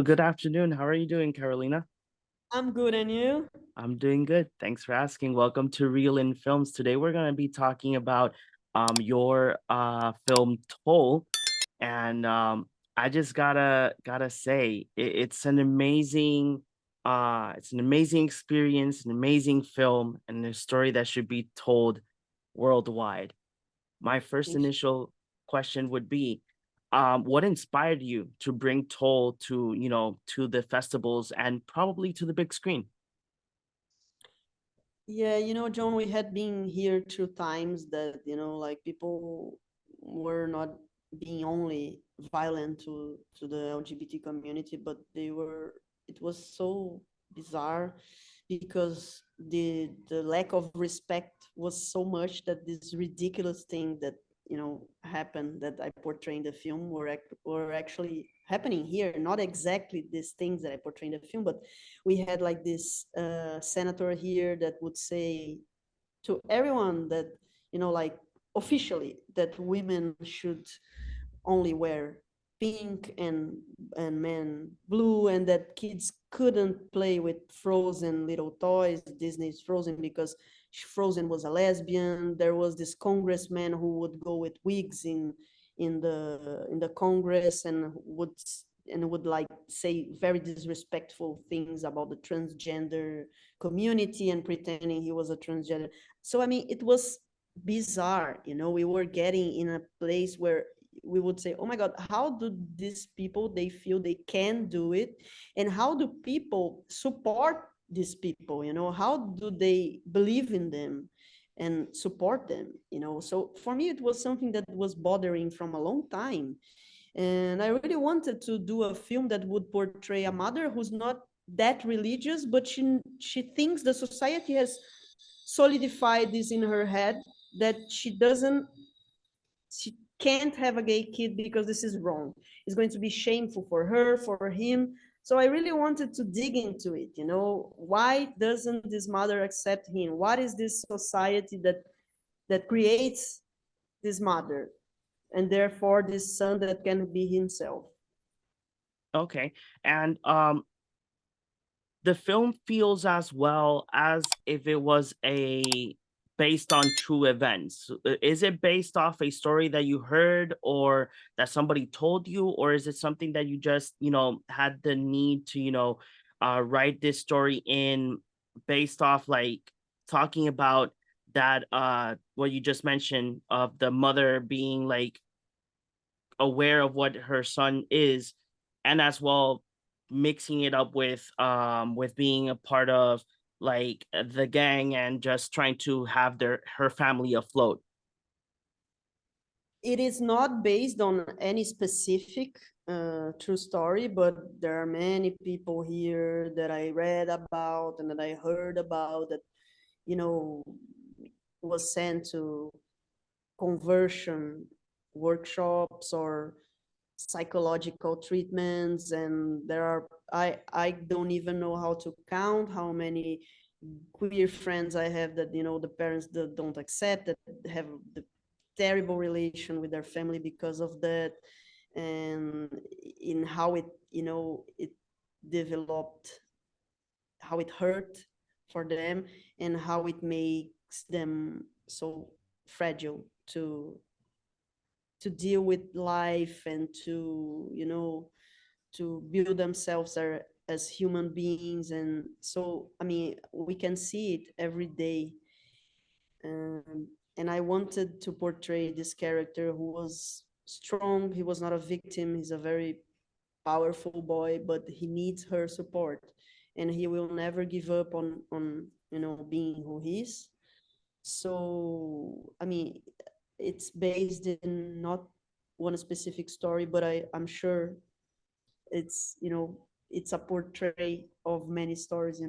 good afternoon. How are you doing, Carolina? I'm good, and you? I'm doing good. Thanks for asking. Welcome to Reel in Films. Today we're going to be talking about your film Toll, and I just gotta say it's an amazing experience, an amazing film, and a story that should be told worldwide. My first Thank you. initial question would be, what inspired you to bring Toll to, to the festivals and probably to the big screen? Yeah, John, we had been here 2 times that, like people were not being only violent to the LGBT community, but it was so bizarre because the lack of respect was so much that this ridiculous thing that happened that I portray in the film were actually happening here. Not exactly these things that I portray in the film, but we had like this senator here that would say to everyone that like officially that women should only wear pink and men blue, and that kids couldn't play with Frozen little toys, Disney's Frozen, because Frozen was a lesbian. There was this congressman who would go with wigs in the Congress and would like say very disrespectful things about the transgender community and pretending he was a transgender. So I mean, it was bizarre. We were getting in a place where we would say, oh my God, how do these people, they feel they can do it, and how do people support these people? How do they believe in them and support them? So for me, it was something that was bothering from a long time, and I really wanted to do a film that would portray a mother who's not that religious, but she thinks the society has solidified this in her head, that she can't have a gay kid because this is wrong. It's going to be shameful for her, for him. So I really wanted to dig into it. Why doesn't this mother accept him? What is this society that creates this mother, and therefore this son that can be himself? Okay. And the film feels as well as if it was a based on true events. Is it based off a story that you heard or that somebody told you, or is it something that you just, had the need to, write this story in based off like talking about that what you just mentioned of the mother being like aware of what her son is, and as well mixing it up with being a part of like the gang and just trying to have her family afloat. It is not based on any specific true story, but there are many people here that I read about and that I heard about that, you know, was sent to conversion workshops or psychological treatments. And there are, I don't even know how to count how many queer friends I have that, the parents that don't accept, that have the terrible relation with their family because of that, and in how it developed, how it hurt for them, and how it makes them so fragile to deal with life and to build themselves as human beings. And so I mean, we can see it every day. And I wanted to portray this character who was strong. He was not a victim. He's a very powerful boy, but he needs her support, and he will never give up on being who he is. So I mean, it's based in not one specific story, but I'm sure it's a portrait of many stories.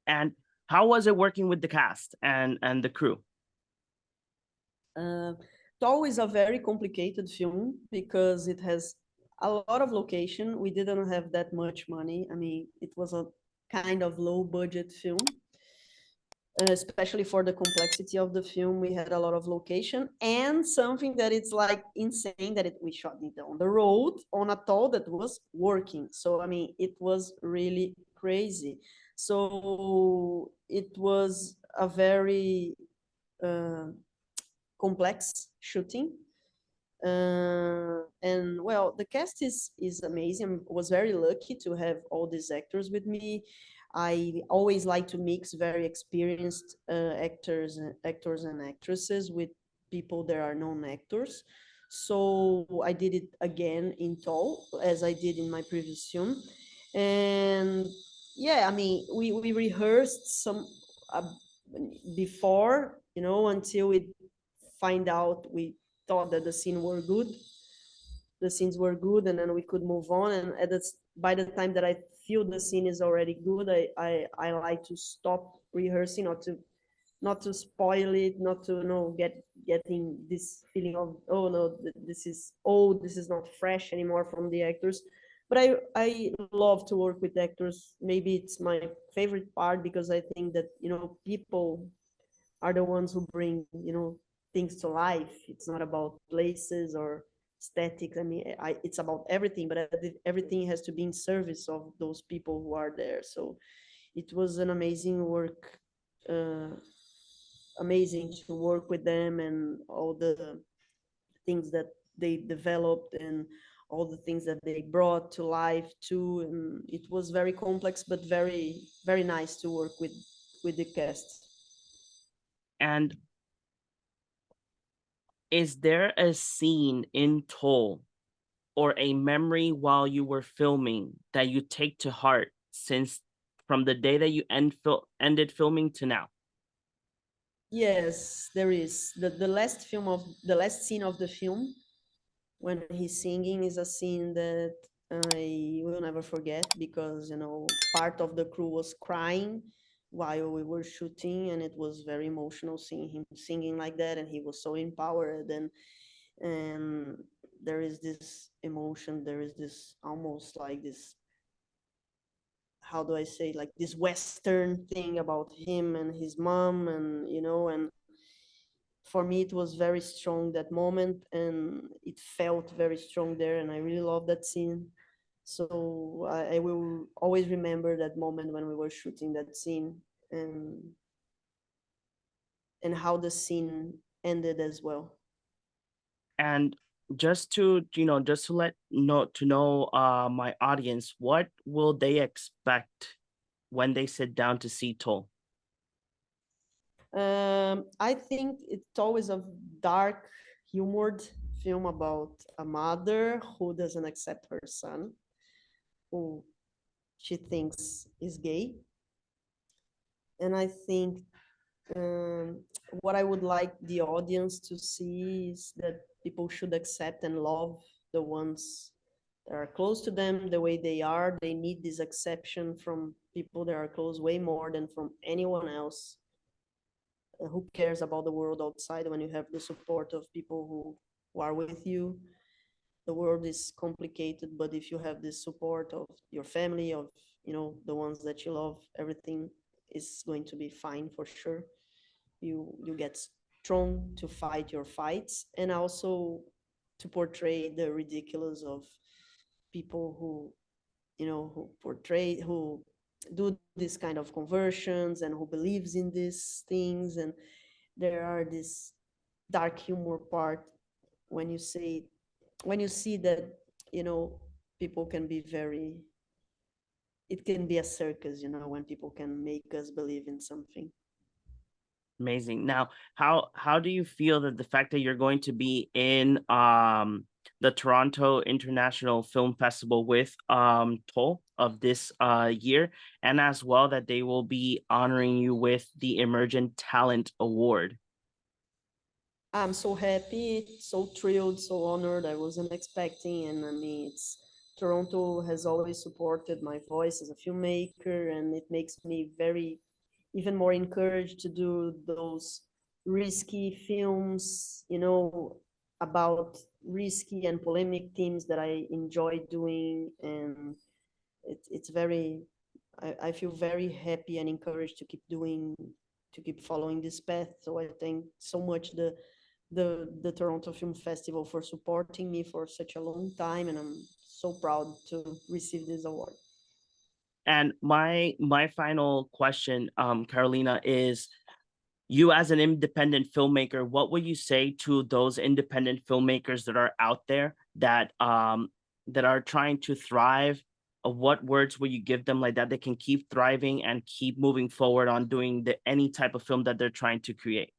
And how was it working with the cast and the crew? uh, Tall is a very complicated film because it has a lot of location. We didn't have that much money. I mean, it was a kind of low budget film. especially for the complexity of the film. We had a lot of location, and something that it's like insane that we shot it on the road on a toll that was working. So I mean, it was really crazy. So it was a very uh, complex shooting. And well, the cast is amazing. I was very lucky to have all these actors with me. I always like to mix very experienced actors and actresses with people that are known actors. So I did it again in Tall, as I did in my previous film. And yeah, I mean, we rehearsed some uh, before, until we find out we thought that the scenes were good, and then we could move on. And by the time that I feel the scene is already good, I like to stop rehearsing, not to spoil it, not to getting this feeling of, oh no, this is old, this is not fresh anymore from the actors. But I love to work with actors. Maybe it's my favorite part, because I think that people are the ones who bring things to life. It's not about places or aesthetics. I mean, it's about everything, but everything has to be in service of those people who are there. So it was an amazing work, uh, amazing to work with them, and all the things that they developed, and all the things that they brought to life too. And it was very complex, but very, very nice to work with the cast. And is there a scene in Toll or a memory while you were filming that you take to heart since from the day that you ended filming to now? Yes, there is. The last scene of the film, when he's singing, is a scene that I will never forget, because part of the crew was crying while we were shooting, and it was very emotional seeing him singing like that, and he was so empowered. And there is this emotion, there is this almost like this, how do I say, like this Western thing about him and his mom, and and for me it was very strong, that moment, and it felt very strong there, and I really love that scene. So I will always remember that moment when we were shooting that scene, and how the scene ended as well. And just to know my audience, what will they expect when they sit down to see Toll? I think it's always a dark, humored film about a mother who doesn't accept her son, who she thinks is gay. And I think, um, what I would like the audience to see is that people should accept and love the ones that are close to them the way they are. They need this exception from people that are close way more than from anyone else. Who cares about the world outside when you have the support of people who are with you? The world is complicated, but if you have the support of your family, of the ones that you love, everything is going to be fine for sure. You get strong to fight your fights, and also to portray the ridiculous of people who do this kind of conversions, and who believes in these things. And there are this dark humor part when you see that people can be very, it can be a circus, when people can make us believe in something. Amazing. Now, how do you feel that the fact that you're going to be in the Toronto International Film Festival with Toll of this year, and as well that they will be honoring you with the Emergent Talent Award? I'm so happy, so thrilled, so honored. I wasn't expecting, and I mean, Toronto has always supported my voice as a filmmaker, and it makes me very, even more encouraged to do those risky films, about risky and polemic themes that I enjoy doing. And it's very, I feel very happy and encouraged to keep doing keep following this path. So I thank so much the Toronto Film Festival for supporting me for such a long time, and I'm so proud to receive this award. And my final question, Carolina, is you as an independent filmmaker, what would you say to those independent filmmakers that are out there that are trying to thrive? What words will you give them like that they can keep thriving and keep moving forward on doing any type of film that they're trying to create?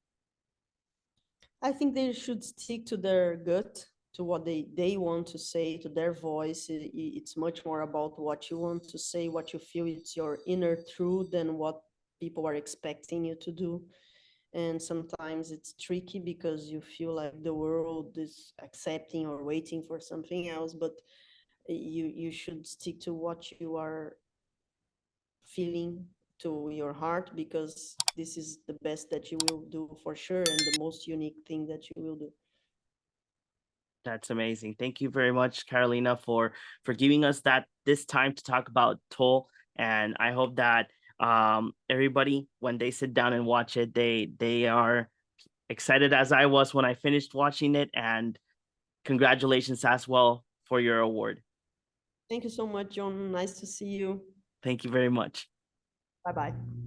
I think they should stick to their gut, to what they want to say, to their voice. It's much more about what you want to say, what you feel. It's your inner truth than what people are expecting you to do. And sometimes it's tricky because you feel like the world is accepting or waiting for something else, but you should stick to what you are feeling, to your heart, because this is the best that you will do for sure, and the most unique thing that you will do. That's amazing. Thank you very much, Carolina, for giving us this time to talk about Toll. And I hope that everybody, when they sit down and watch it, they are excited as I was when I finished watching it. And congratulations as well for your award. Thank you so much, John. Nice to see you. Thank you very much. Bye bye.